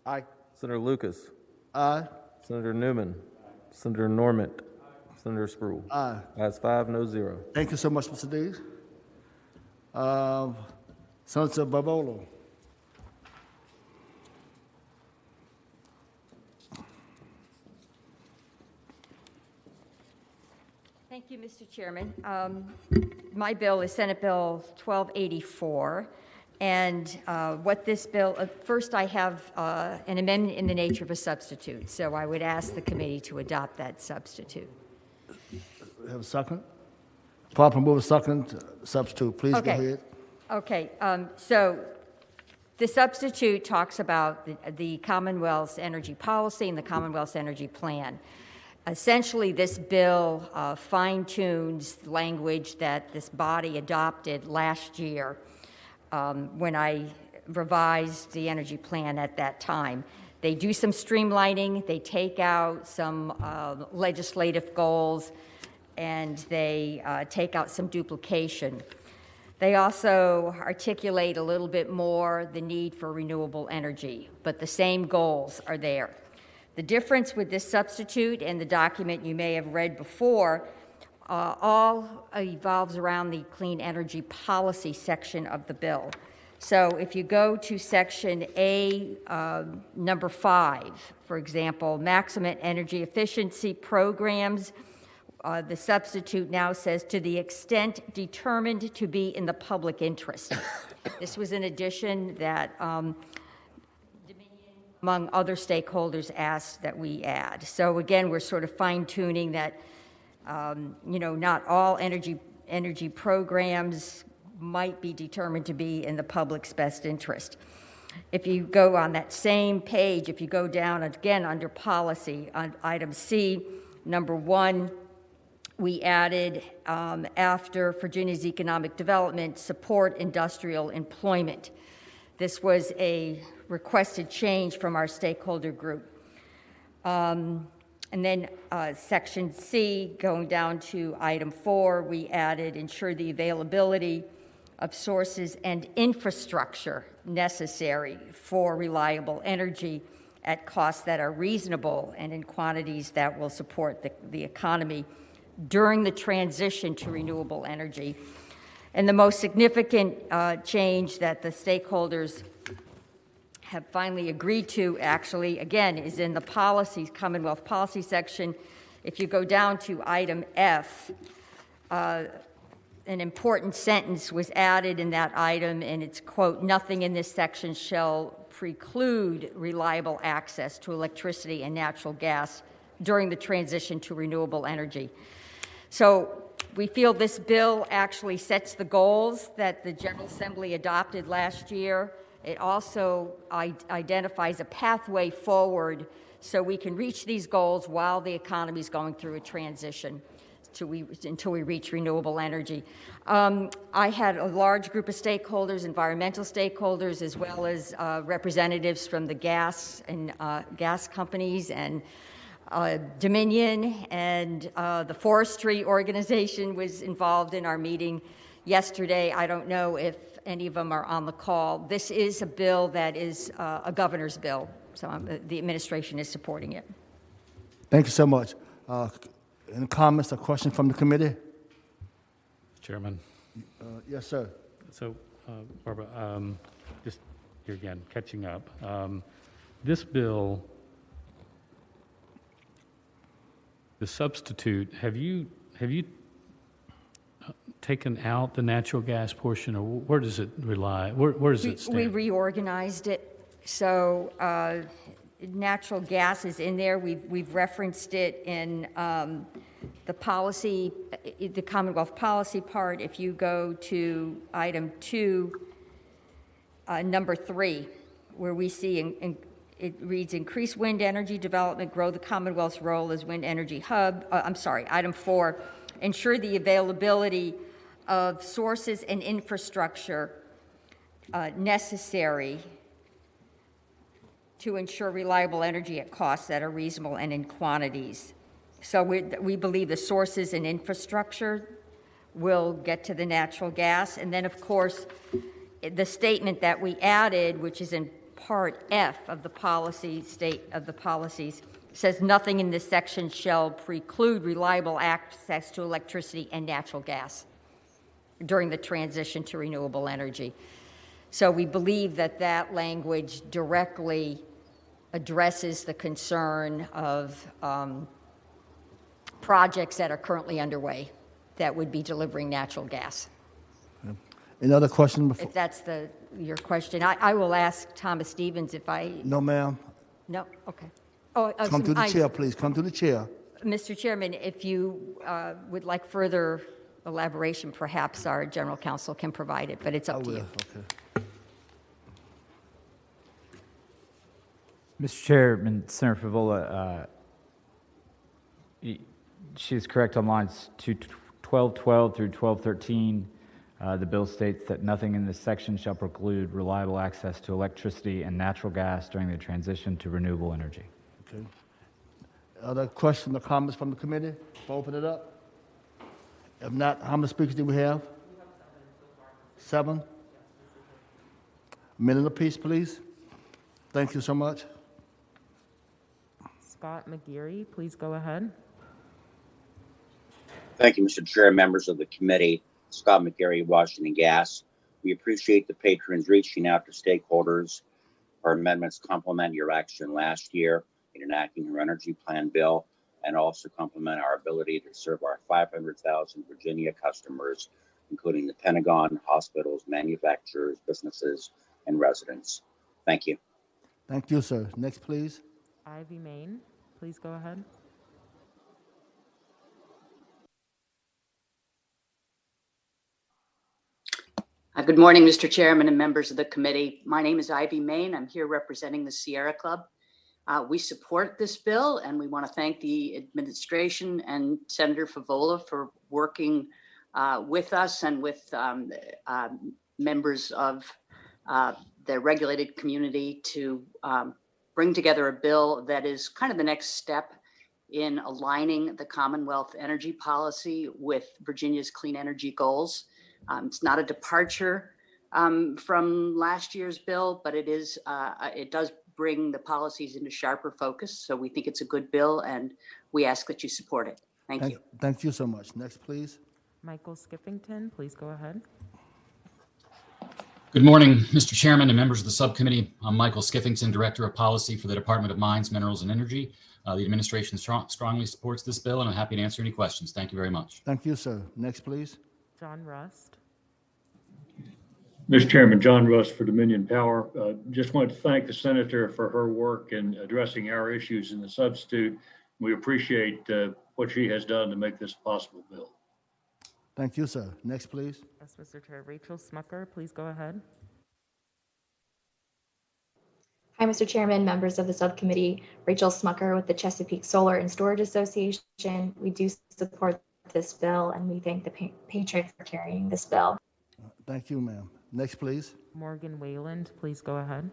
Aye. Senator Lucas. Aye. Senator Newman. Senator Normant. Senator Spruill. Aye. Ayes 5, no 0. Thank you so much, Mr. Dees. Senator Barbolo. Thank you, Mr. Chairman. My bill is Senate Bill 1284. And what this bill, first I have an amendment in the nature of a substitute. So I would ask the committee to adopt that substitute. We have a second? Proper move a second substitute. Please go ahead. Okay. So the substitute talks about the Commonwealth's energy policy and the Commonwealth's energy plan. Essentially, this bill fine-tunes language that this body adopted last year when I revised the energy plan at that time. They do some streamlining, they take out some legislative goals, and they take out some duplication. They also articulate a little bit more the need for renewable energy, but the same goals are there. The difference with this substitute and the document you may have read before all evolves around the clean energy policy section of the bill. So if you go to section A, number 5, for example, maximum energy efficiency programs, the substitute now says to the extent determined to be in the public interest. This was an addition that Dominion among other stakeholders, asked that we add. So again, we're sort of fine-tuning that, not all energy programs might be determined to be in the public's best interest. If you go on that same page, if you go down again under policy, on item C, number 1, we added, after Virginia's economic development, support industrial employment. This was a requested change from our stakeholder group. And then section C, going down to item 4, we added ensure the availability of sources and infrastructure necessary for reliable energy at costs that are reasonable and in quantities that will support the economy during the transition to renewable energy. And the most significant change that the stakeholders have finally agreed to, actually, again, is in the policies, Commonwealth policy section. If you go down to item F, an important sentence was added in that item, and it's, quote, nothing in this section shall preclude reliable access to electricity and natural gas during the transition to renewable energy. So we feel this bill actually sets the goals that the General Assembly adopted last year. It also identifies a pathway forward so we can reach these goals while the economy is going through a transition until we reach renewable energy. I had a large group of stakeholders, environmental stakeholders, as well as representatives from the gas companies and Dominion, and the forestry organization was involved in our meeting yesterday. I don't know if any of them are on the call. This is a bill that is a governor's bill, so the administration is supporting it. Thank you so much. Any comments or questions from the committee? Chairman. Yes, sir. So, Barbara, just here again, catching up. This bill, the substitute, have you taken out the natural gas portion, or where does it rely? Where does it stand? We reorganized it, so natural gas is in there. We've referenced it in the policy, the Commonwealth policy part. If you go to item 2, number 3, where we see it reads increase wind energy development, grow the Commonwealth's role as wind energy hub. Item 4, ensure the availability of sources and infrastructure necessary to ensure reliable energy at costs that are reasonable and in quantities. So we believe the sources and infrastructure will get to the natural gas. And then, of course, the statement that we added, which is in Part F of the policies, says nothing in this section shall preclude reliable access to electricity and natural gas during the transition to renewable energy. So we believe that that language directly addresses the concern of projects that are currently underway that would be delivering natural gas. Any other question before? If that's your question, I will ask Thomas Stevens if I... No, ma'am. No? Okay. Oh, come to the chair, please. Come to the chair. Mr. Chairman, if you would like further elaboration, perhaps our general counsel can provide it, but it's up to you. Okay. Mr. Chairman, Senator Favola, she is correct on lines 1212 through 1213. The bill states that nothing in this section shall preclude reliable access to electricity and natural gas during the transition to renewable energy. Okay. Other questions or comments from the committee? Open it up. If not, how many speakers do we have? 7. A minute apiece, please. Thank you so much. Scott McGeary, please go ahead. Thank you, Mr. Chair, members of the committee. Scott McGarry, Washington Gas. We appreciate the patrons reaching out to stakeholders. Our amendments complement your action last year in enacting your energy plan bill, and also complement our ability to serve our 500,000 Virginia customers, including the Pentagon, hospitals, manufacturers, businesses, and residents. Thank you. Thank you, sir. Next, please. Ivy Main, please go ahead. Good morning, Mr. Chairman and members of the committee. My name is Ivy Main. I'm here representing the Sierra Club. We support this bill, and we want to thank the administration and Senator Favola for working with us and with members of the regulated community to bring together a bill that is kind of the next step in aligning the Commonwealth energy policy with Virginia's clean energy goals. It's not a departure from last year's bill, but it does bring the policies into sharper focus. So we think it's a good bill, and we ask that you support it. Thank you. Thank you so much. Next, please. Michael Skiffington, please go ahead. Good morning, Mr. Chairman and members of the subcommittee. I'm Michael Skiffington, Director of Policy for the Department of Mines, Minerals, and Energy. The administration strongly supports this bill, and I'm happy to answer any questions. Thank you very much. Thank you, sir. Next, please. John Rust. Mr. Chairman, John Rust for Dominion Power. Just wanted to thank the Senator for her work in addressing our issues in the substitute. We appreciate what she has done to make this a possible bill. Thank you, sir. Next, please. Yes, Mr. Chair. Rachel Smucker, please go ahead. Hi, Mr. Chairman, members of the subcommittee. Rachel Smucker with the Chesapeake Solar and Storage Association. We do support this bill, and we thank the Patriots for carrying this bill. Thank you, ma'am. Next, please. Morgan Wayland, please go ahead.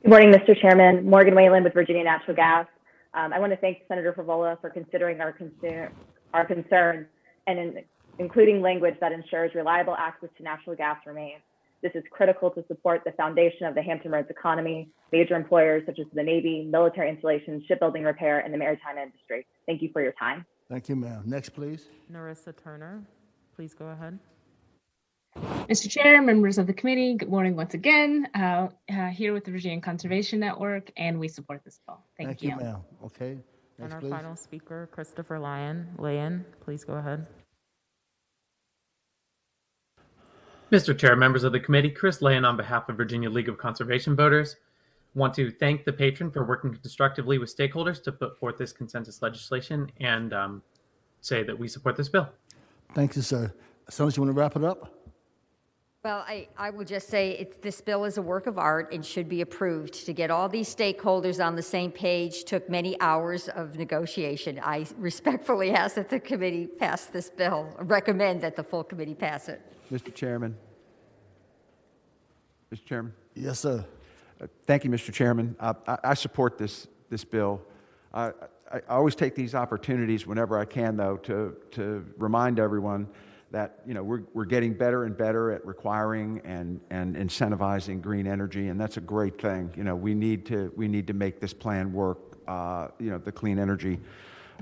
Good morning, Mr. Chairman. Morgan Wayland with Virginia Natural Gas. I want to thank Senator Favola for considering our concerns and including language that ensures reliable access to natural gas remains. This is critical to support the foundation of the Hampton Roads economy, major employers such as the Navy, military installations, shipbuilding repair, and the maritime industry. Thank you for your time. Thank you, ma'am. Next, please. Narissa Turner, please go ahead. Mr. Chair, members of the committee, good morning once again. Here with the Virginia Conservation Network, and we support this bill. Thank you. Ma'am. Okay. And Next, our please. final speaker, Christopher Lyon, please go ahead. Mr. Chair, members of the committee, Chris Lane on behalf of Virginia League of Conservation Voters, want to thank the patron for working constructively with stakeholders to put forth this consensus legislation and say that we support this bill. Thank you, sir. Someone, you want to wrap it up? Well, I will just say this bill is a work of art and should be approved. To get all these stakeholders on the same page took many hours of negotiation. I respectfully ask that the committee pass this bill, recommend that the full committee pass it. Mr. Chairman. Mr. Chairman. Yes, sir. Thank you, Mr. Chairman. I support this bill. I always take these opportunities whenever I can, though, to remind everyone that we're getting better and better at requiring and incentivizing green energy, and that's a great thing. We need to make this plan work. The clean energy,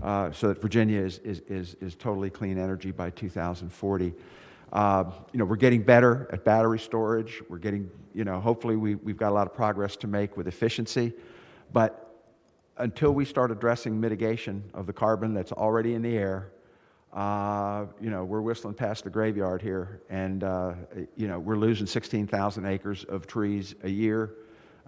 so that Virginia is totally clean energy by 2040. We're getting better at battery storage. We're getting, hopefully we've got a lot of progress to make with efficiency, but until we start addressing mitigation of the carbon that's already in the air, we're whistling past the graveyard here, and we're losing 16,000 acres of trees a year.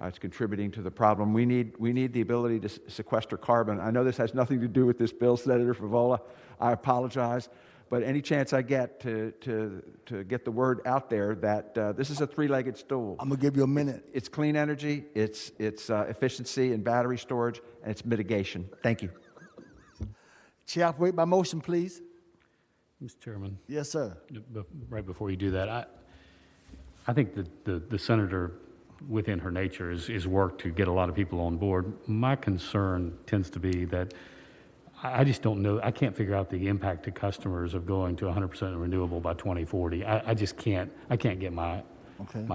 It's contributing to the problem. We need the ability to sequester carbon. I know this has nothing to do with this bill, Senator Favola. I apologize, but any chance I get to get the word out there that this is a three-legged stool. I'm gonna give you a minute. It's clean energy, it's efficiency and battery storage, and it's mitigation. Thank you. Chair, operate by motion, please. Mr. Chairman. Yes, sir. Right before you do that, I think that the senator, within her nature, is worked to get a lot of people on board. My concern tends to be that I just don't know. I can't figure out the impact to customers of going to 100% renewable by 2040. I just can't. I can't get my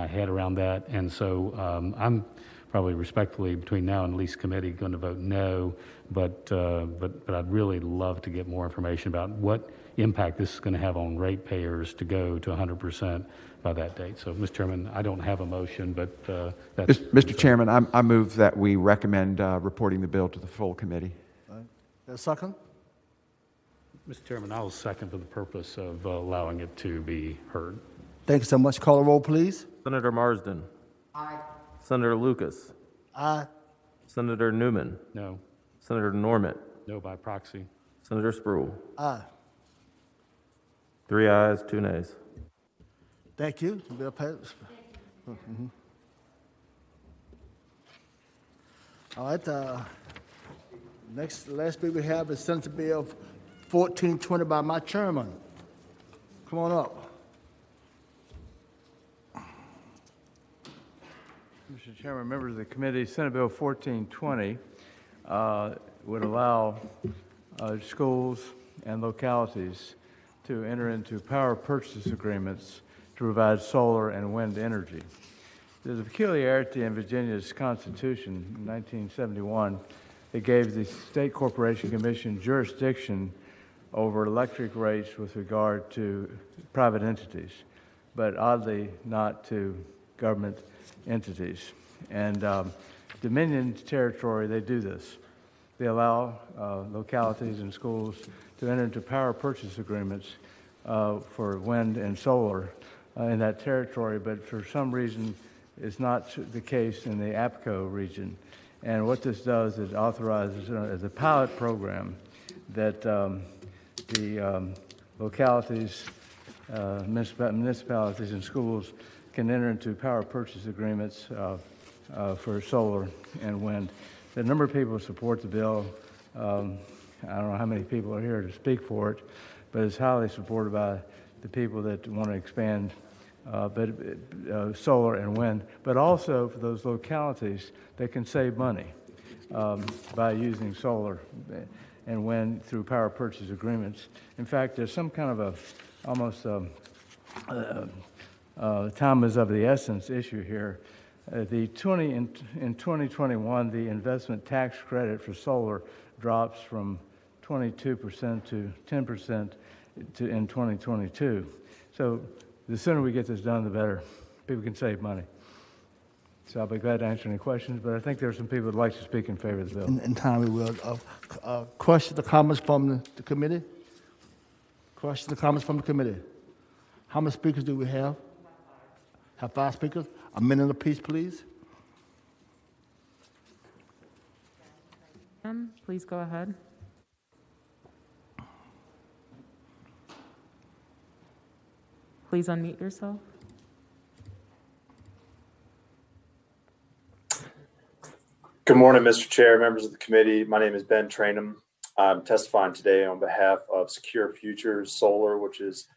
head around that. And so I'm probably respectfully between now and lease committee going to vote no. But I'd really love to get more information about what impact this is going to have on ratepayers to go to 100% by that date. So, Mr. Chairman, I don't have a motion, but that's... Mr. Chairman, I move that we recommend reporting the bill to the full committee. A second? Mr. Chairman, I will second for the purpose of allowing it to be heard. Thank you so much. Call a roll, please. Senator Marsden. Aye. Senator Lucas. Aye. Senator Newman. No. Senator Norman. No by proxy. Senator Spruill. Aye. 3 ayes, 2 nays. Thank you. Bill passed. All right, last bill we have is Senate Bill 1420 by my chairman. Come on up. Mr. Chairman, members of the committee, Senate Bill 1420 would allow schools and localities to enter into power purchase agreements to provide solar and wind energy. There's a peculiarity in Virginia's Constitution in 1971 that gave the State Corporation Commission jurisdiction over electric rates with regard to private entities, but oddly not to government entities. And Dominion territory, they do this. They allow localities and schools to enter into power purchase agreements for wind and solar in that territory, but for some reason it's not the case in the APCO region. And what this does is authorizes as a pilot program that the localities, municipalities and schools can enter into power purchase agreements for solar and wind. The number of people who support the bill, I don't know how many people are here to speak for it, but it's highly supported by the people that want to expand solar and wind, but also for those localities that can save money by using solar and wind through power purchase agreements. In fact, there's some kind of time is of the essence issue here. In 2021, the investment tax credit for solar drops from 22% to 10% in 2022. So the sooner we get this done, the better. People can save money. So I'll be glad to answer any questions, but I think there are some people who would like to speak in favor of the bill. In time we will. Questions or comments from the committee? Questions or comments from the committee? How many speakers do we have? Have 5 speakers? A minute apiece, please. Please go ahead. Please unmute yourself. Good morning, Mr. Chair, members of the committee. My name is Ben Trainum. I'm testifying today on behalf of Secure Futures Solar, which is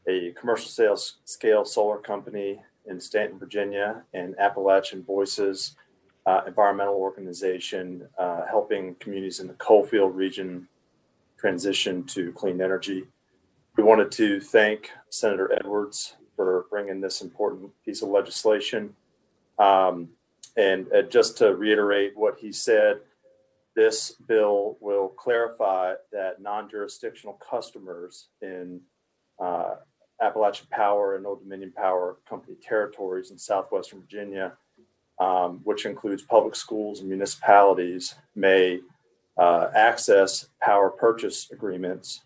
a commercial scale solar company in Stanton, Virginia, and Appalachian Voices environmental organization helping communities in the coalfield region transition to clean energy. We wanted to thank Senator Edwards for bringing this important piece of legislation. And just to reiterate what he said, this bill will clarify that non-jurisdictional customers in Appalachian Power and Old Dominion Power Company territories in southwestern Virginia, which includes public schools and municipalities, may access power purchase agreements.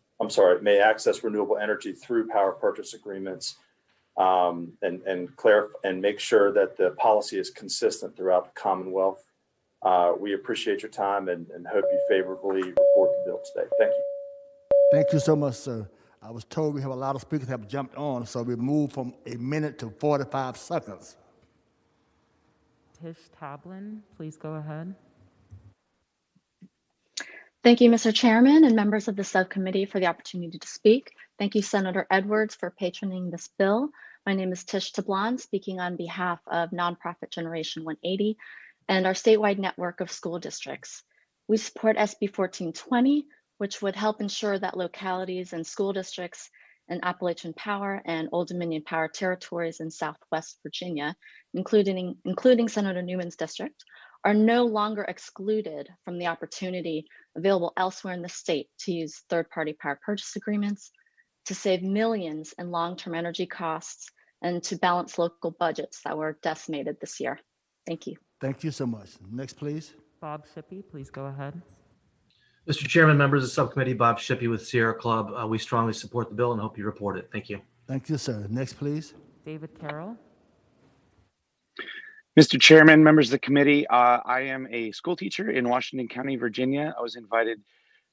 May access renewable energy through power purchase agreements, and make sure that the policy is consistent throughout the Commonwealth. We appreciate your time and hope you favorably report the bill today. Thank you. Thank you so much, sir. I was told we have a lot of speakers have jumped on, so we moved from a minute to 45 seconds. Tish Tablin, please go ahead. Thank you, Mr. Chairman and members of the subcommittee for the opportunity to speak. Thank you, Senator Edwards, for patroning this bill. My name is Tish Tablin, speaking on behalf of nonprofit Generation 180 and our statewide network of school districts. We support SB 1420, which would help ensure that localities and school districts in Appalachian Power and Old Dominion Power territories in Southwest Virginia, including Senator Newman's district, are no longer excluded from the opportunity available elsewhere in the state to use third-party power purchase agreements to save millions in long-term energy costs and to balance local budgets that were decimated this year. Thank you. Thank you so much. Next, please. Bob Shippey, please go ahead. Mr. Chairman, members of the subcommittee, Bob Shippey with Sierra Club. We strongly support the bill and hope you report it. Thank you. Thank you, sir. Next, please. David Carroll. Mr. Chairman, members of the committee, I am a school teacher in Washington County, Virginia. I was invited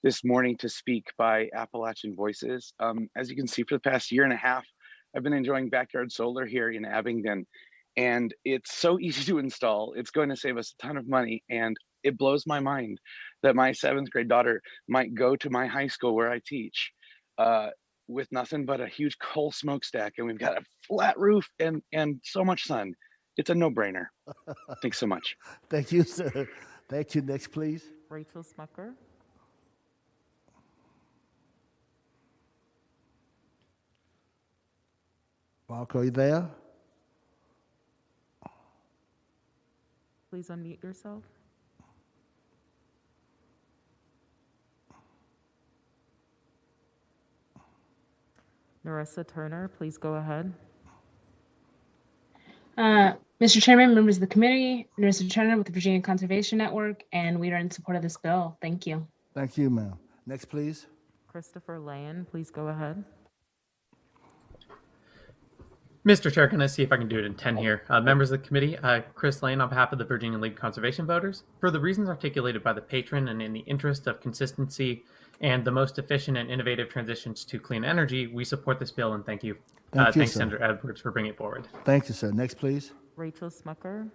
this morning to speak by Appalachian Voices. As you can see, for the past year and a half, I've been enjoying backyard solar here in Abingdon, and it's so easy to install. It's going to save us a ton of money, and it blows my mind that my 7th grade daughter might go to my high school where I teach with nothing but a huge coal smokestack, and we've got a flat roof and so much sun. It's a no-brainer. Thanks so much. Thank you, sir. Thank you. Next, please. Rachel Smucker. Marco, you there? Please unmute yourself. Narissa Turner, please go ahead. Mr. Chairman, members of the committee, Narissa Turner with the Virginia Conservation Network, and we are in support of this bill. Thank you. Thank you, ma'am. Next, please. Christopher Lane, please go ahead. Mr. Chair, can I see if I can do it in 10 here? Members of the committee, Chris Lane on behalf of the Virginia League of Conservation Voters. For the reasons articulated by the patron and in the interest of consistency and the most efficient and innovative transitions to clean energy, we support this bill and thank you. Thanks, sir. Senator Edwards, for bringing it forward. Thank you, sir. Next, please. Rachel Smucker.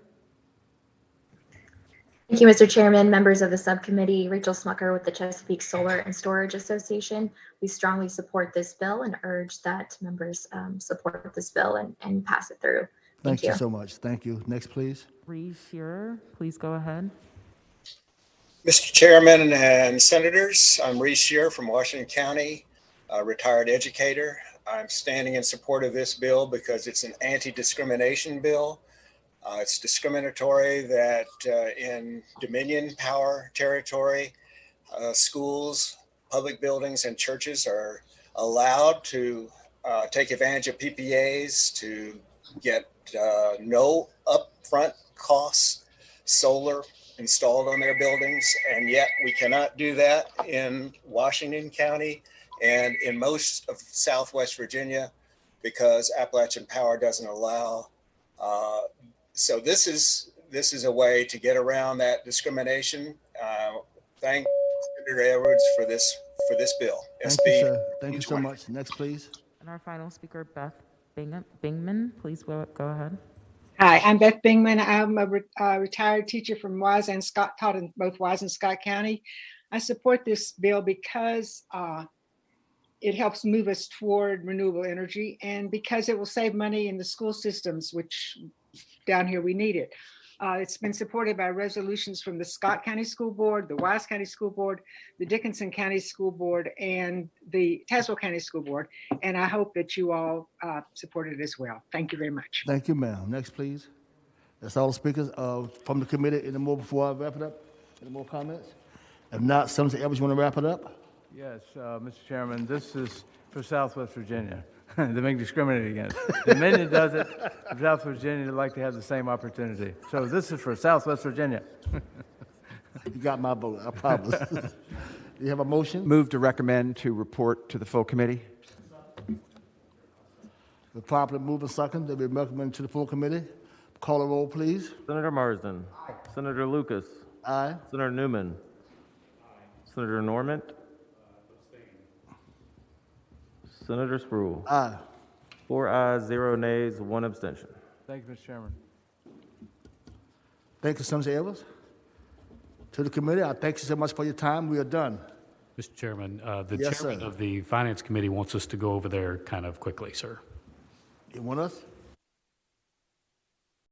Thank you, Mr. Chairman, members of the subcommittee. Rachel Smucker with the Chesapeake Solar and Storage Association. We strongly support this bill and urge that members support this bill and pass it through. Thank you so much. Thank you. Next, please. Reeve Shearer, please go ahead. Mr. Chairman and Senators, I'm Reeve Shearer from Washington County, a retired educator. I'm standing in support of this bill because it's an anti-discrimination bill. It's discriminatory that in Dominion power territory, schools, public buildings, and churches are allowed to take advantage of PPAs to get no upfront costs, solar installed on their buildings, and yet we cannot do that in Washington County and in most of Southwest Virginia because Appalachian Power doesn't allow. So this is a way to get around that discrimination. Thank Senator Edwards for this bill. Thank you, sir. Thank you so much. Next, please. And our final speaker, Beth Bingman, please go ahead. Hi, I'm Beth Bingman. I'm a retired teacher from Wise and Scott, taught in both Wise and Scott County. I support this bill because it helps move us toward renewable energy and because it will save money in the school systems, which down here we need it. It's been supported by resolutions from the Scott County School Board, the Wise County School Board, the Dickinson County School Board, and the Tazewell County School Board. And I hope that you all support it as well. Thank you very much. Thank you, ma'am. Next, please. That's all the speakers from the committee. Any more before I wrap it up? Any more comments? If not, Senator Edwards, you want to wrap it up? Yes, Mr. Chairman, this is for Southwest Virginia. They're being discriminated against. Dominion does it. South Virginia would like to have the same opportunity. So this is for Southwest Virginia. You got my vote, I promise. Do you have a motion? Move to recommend to report to the full committee. The properly moved and second, they be recommended to the full committee. Call a roll, please. Senator Marsden. Aye. Senator Lucas. Aye. Senator Newman. Aye. Senator Normant. Senator Spruill. Aye. 4 ayes, 0 nays, 1 abstention. Thank you, Mr. Chairman. Thank you, Senator Edwards. To the committee, I thank you so much for your time. We are done. Mr. Chairman, the Yes, chairman sir. of the Finance Committee wants us to go over there kind of quickly, sir. You want us?